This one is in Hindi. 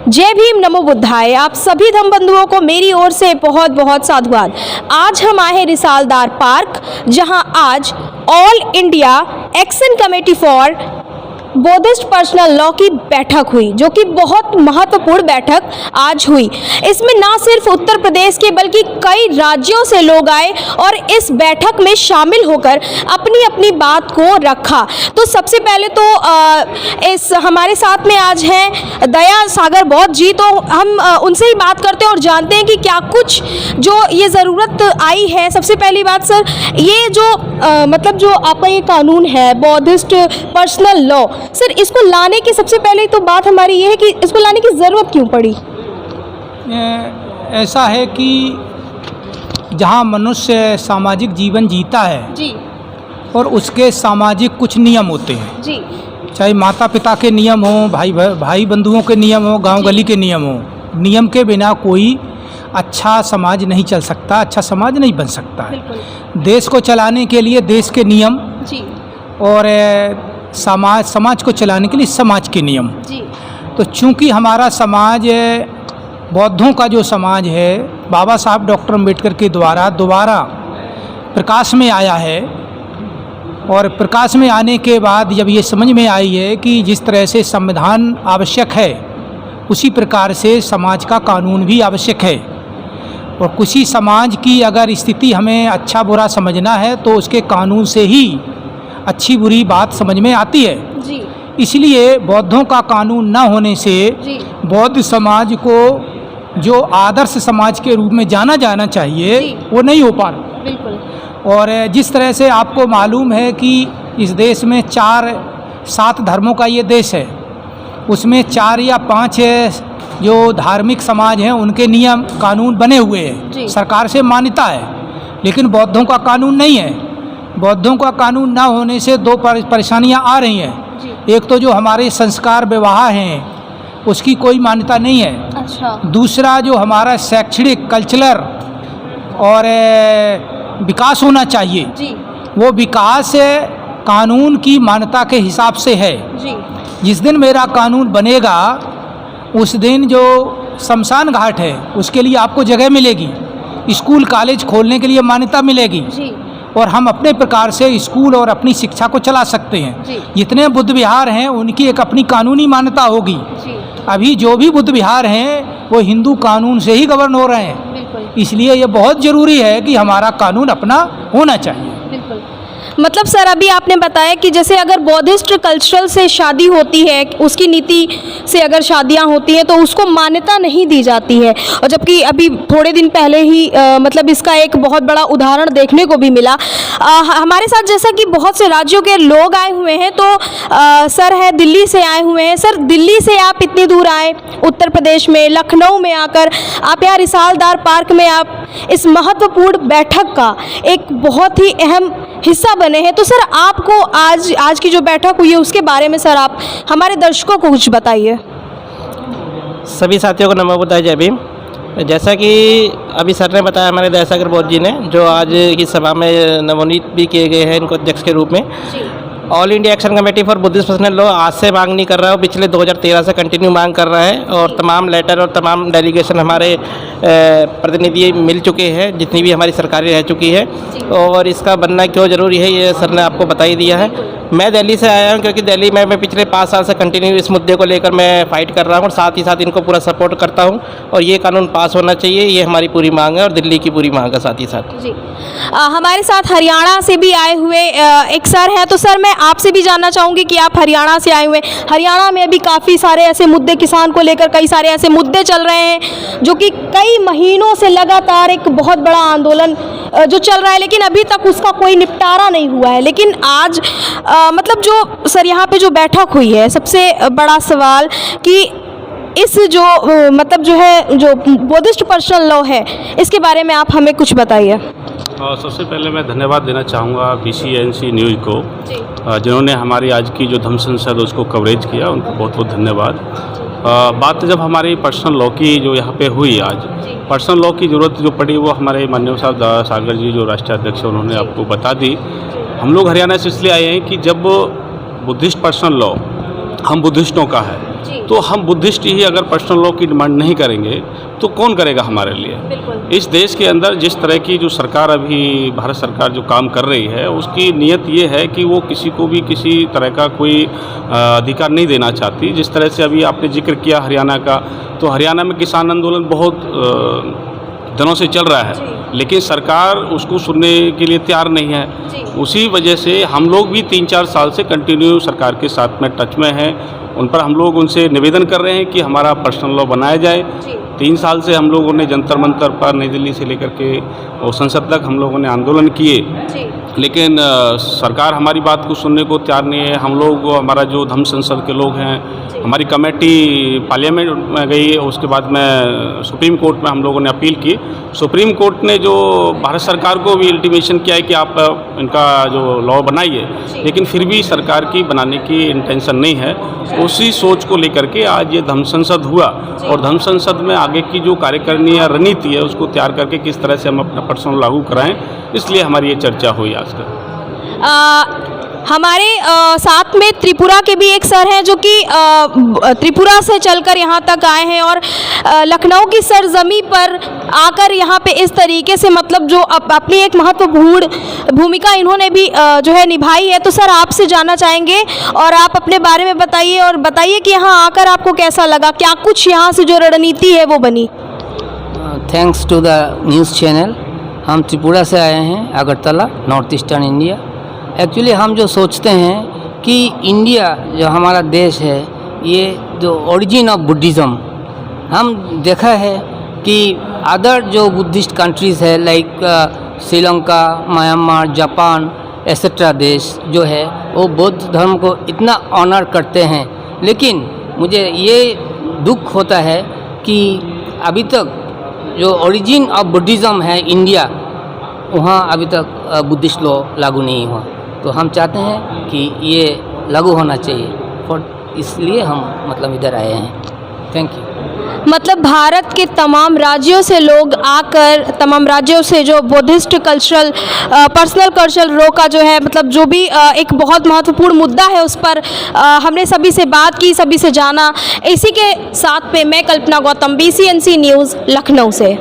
जय भीम, नमो बुद्धाय। आप सभी धम्म बंधुओं को मेरी ओर से बहुत बहुत साधुवाद। आज हम आए हैं रिसालदार पार्क, जहां आज all India action committee for Buddhist personal law की बैठक हुई, जो कि बहुत महत्वपूर्ण बैठक आज हुई। इसमें ना सिर्फ उत्तर प्रदेश के बल्कि कई राज्यों से लोग आए और इस बैठक में शामिल होकर अपनी अपनी बात को रखा। तो सबसे पहले तो इस हमारे साथ में आज हैं दया सागर बौद्ध जी, तो हम उनसे ही बात करते हैं और जानते हैं कि क्या कुछ जो ये ज़रूरत आई है। सबसे पहली बात सर, ये जो मतलब जो आपका ये कानून है बुद्धिस्ट पर्सनल लॉ, सर इसको लाने की सबसे पहले तो बात हमारी ये है कि इसको लाने की ज़रूरत क्यों पड़ी? ऐसा है कि जहाँ मनुष्य सामाजिक जीवन जीता है जी, और उसके सामाजिक कुछ नियम होते हैं जी, चाहे माता पिता के नियम हो, भाई बंधुओं के नियम हो, गांव गली के नियम हो। नियम के बिना कोई अच्छा समाज नहीं चल सकता, अच्छा समाज नहीं बन सकता है। देश को चलाने के लिए देश के नियम जी, और समाज को चलाने के लिए समाज के नियम। जी। तो चूंकि हमारा समाज बौद्धों का जो समाज है बाबा साहब डॉक्टर अम्बेडकर के द्वारा दोबारा प्रकाश में आया है, और प्रकाश में आने के बाद जब ये समझ में आई है कि जिस तरह से संविधान आवश्यक है उसी प्रकार से समाज का कानून भी आवश्यक है, और किसी समाज की अगर स्थिति हमें अच्छा बुरा समझना है तो उसके कानून से ही अच्छी बुरी बात समझ में आती है। जी। इसलिए बौद्धों का कानून न होने से जी। बौद्ध समाज को जो आदर्श समाज के रूप में जाना जाना चाहिए वो नहीं हो पा रहा। बिल्कुल। और जिस तरह से आपको मालूम है कि इस देश में 4-7 धर्मों का ये देश है, उसमें 4 या 5 जो धार्मिक समाज हैं उनके नियम कानून बने हुए हैं, सरकार से मान्यता है, लेकिन बौद्धों का कानून नहीं है। बौद्धों का कानून ना होने से 2 परेशानियां आ रही हैं। एक तो जो हमारे संस्कार विवाह हैं उसकी कोई मान्यता नहीं है। अच्छा। दूसरा जो हमारा शैक्षणिक कल्चरल और विकास होना चाहिए जी। वो विकास कानून की मान्यता के हिसाब से है। जी। जिस दिन मेरा कानून बनेगा उस दिन जो शमशान घाट है उसके लिए आपको जगह मिलेगी, स्कूल कॉलेज खोलने के लिए मान्यता मिलेगी, जी। और हम अपने प्रकार से स्कूल और अपनी शिक्षा को चला सकते हैं। जितने बुद्ध विहार हैं उनकी एक अपनी कानूनी मान्यता होगी। अभी जो भी बुद्ध विहार हैं वो हिंदू कानून से ही गवर्न हो रहे हैं, इसलिए ये बहुत ज़रूरी है कि हमारा कानून अपना होना चाहिए। बिल्कुल। मतलब सर अभी आपने बताया कि जैसे अगर बौद्धिस्ट कल्चरल से शादी होती है, उसकी नीति से अगर शादियां होती हैं तो उसको मान्यता नहीं दी जाती है, और जबकि अभी थोड़े दिन पहले ही मतलब इसका एक बहुत बड़ा उदाहरण देखने को भी मिला। हमारे साथ जैसा कि बहुत से राज्यों के लोग आए हुए हैं, तो सर है दिल्ली से आए हुए हैं। सर दिल्ली से आप इतनी दूर आए, उत्तर प्रदेश में लखनऊ में आकर आप यहाँ रिसालदार पार्क में आप इस महत्वपूर्ण बैठक का एक बहुत ही अहम हिस्सा बने हैं। तो सर आपको आज की जो बैठक हुई है उसके बारे में सर आप हमारे दर्शकों को कुछ बताइए। सभी साथियों को नमो बुद्धाय, जय भीम। जैसा कि अभी सर ने बताया, हमारे दया सागर बौद्ध जी ने, जो आज की सभा में नवोनीत भी किए गए हैं इनको अध्यक्ष के रूप में। All India action committee for Buddhist personal law आज से मांग नहीं कर रहा है, पिछले 2013 से कंटिन्यू मांग कर रहा है, और तमाम लेटर और तमाम डेलीगेशन हमारे प्रतिनिधि मिल चुके हैं, जितनी भी हमारी सरकारें रह चुकी है, और इसका बनना क्यों ज़रूरी है ये सर ने आपको बता ही दिया है। मैं दिल्ली से आया हूँ क्योंकि दिल्ली में मैं पिछले 5 साल से कंटिन्यू इस मुद्दे को लेकर मैं फाइट कर रहा हूँ, और साथ ही साथ इनको पूरा सपोर्ट करता हूँ, और ये कानून पास होना चाहिए, ये हमारी पूरी मांग है, और दिल्ली की पूरी मांग है साथ ही साथ। जी। हमारे साथ हरियाणा से भी आए हुए एक सर हैं, तो सर मैं आपसे भी जानना चाहूँगी कि आप हरियाणा से आए हुए, हरियाणा में अभी काफ़ी सारे ऐसे मुद्दे, किसान को लेकर कई सारे ऐसे मुद्दे चल रहे हैं जो कि कई महीनों से लगातार एक बहुत बड़ा आंदोलन जो चल रहा है, लेकिन अभी तक उसका कोई निपटारा नहीं हुआ है। लेकिन आज मतलब जो सर यहाँ पे जो बैठक हुई है, सबसे बड़ा सवाल कि इस जो मतलब जो है जो बुद्धिस्ट पर्सनल लॉ है, इसके बारे में आप हमें कुछ बताइए। सबसे पहले मैं धन्यवाद देना चाहूँगा BCNC न्यूज़ को, जिन्होंने हमारी आज की जो धम्म संसद उसको कवरेज किया, उनको बहुत बहुत धन्यवाद। बात जब हमारी पर्सनल लॉ की जो यहाँ पे हुई, आज पर्सनल लॉ की ज़रूरत जो पड़ी वो हमारे माननीय साहब सागर जी जो राष्ट्रीय अध्यक्ष हैं उन्होंने आपको बता दी। हम लोग हरियाणा से इसलिए आए हैं कि जब बुद्धिस्ट पर्सनल लॉ हम बुद्धिस्टों का है, तो हम बुद्धिस्ट ही अगर पर्सनल लॉ की डिमांड नहीं करेंगे तो कौन करेगा हमारे लिए। इस देश के अंदर जिस तरह की जो सरकार अभी भारत सरकार जो काम कर रही है उसकी नीयत ये है कि वो किसी को भी किसी तरह का कोई अधिकार नहीं देना चाहती। जिस तरह से अभी आपने जिक्र किया हरियाणा का, तो हरियाणा में किसान आंदोलन बहुत दिनों से चल रहा है, लेकिन सरकार उसको सुनने के लिए तैयार नहीं है। उसी वजह से हम लोग भी 3-4 साल से कंटिन्यू सरकार के साथ में टच में हैं। उन पर हम लोग उनसे निवेदन कर रहे हैं कि हमारा पर्सनल लॉ बनाया जाए। 3 साल से हम लोगों ने जंतर मंतर पर नई दिल्ली से लेकर के और संसद तक हम लोगों ने आंदोलन किए, लेकिन सरकार हमारी बात को सुनने को तैयार नहीं है। हम लोग, हमारा जो धम्म संसद के लोग हैं, हमारी कमेटी पार्लियामेंट में गई, उसके बाद में सुप्रीम कोर्ट में हम लोगों ने अपील की। सुप्रीम कोर्ट ने जो भारत सरकार को भी इंटीमेशन किया है कि आप इनका जो लॉ बनाइए, लेकिन फिर भी सरकार की बनाने की इंटेंशन नहीं है। उसी सोच को लेकर के आज ये धम्म संसद हुआ और धम्म संसद में आगे की जो कार्यकारिणी या रणनीति है उसको तैयार करके किस तरह से हम अपना पर्सनल लागू कराएं, इसलिए हमारी ये चर्चा हुई आज का। हमारे साथ में त्रिपुरा के भी एक सर हैं जो कि त्रिपुरा से चलकर यहाँ तक आए हैं और लखनऊ की सरजमी पर आकर यहाँ पे इस तरीके से मतलब जो अपनी एक महत्वपूर्ण भूमिका इन्होंने भी जो है निभाई है। तो सर आपसे जानना चाहेंगे और आप अपने बारे में बताइए और बताइए कि यहाँ आकर आपको कैसा लगा, क्या कुछ यहाँ से जो रणनीति है वो बनी। Thanks to the news channel. हम त्रिपुरा से आए हैं, Agartala, north eastern India. Actually हम जो सोचते हैं कि इंडिया जो हमारा देश है, ये जो ओरिजिन ऑफ बुद्धिज़्म, हम देखा है कि अदर जो बुद्धिस्ट कंट्रीज़ है like Sri Lanka, Myanmar, Japan etcetera देश जो है वो बौद्ध धर्म को इतना ऑनर करते हैं, लेकिन मुझे ये दुख होता है कि अभी तक जो ओरिजिन ऑफ बुद्धिज़्म है इंडिया, वहाँ अभी तक बुद्धिस्ट लॉ लागू नहीं हुआ। तो हम चाहते हैं कि ये लागू होना चाहिए, और इसलिए हम मतलब इधर आए हैं। Thank you. मतलब भारत के तमाम राज्यों से लोग आकर, तमाम राज्यों से जो Buddhist cultural personal cultural law का जो है मतलब जो भी एक बहुत महत्वपूर्ण मुद्दा है उस पर हमने सभी से बात की, सभी से जाना। इसी के साथ पे मैं कल्पना गौतम, BCNC न्यूज़, लखनऊ से।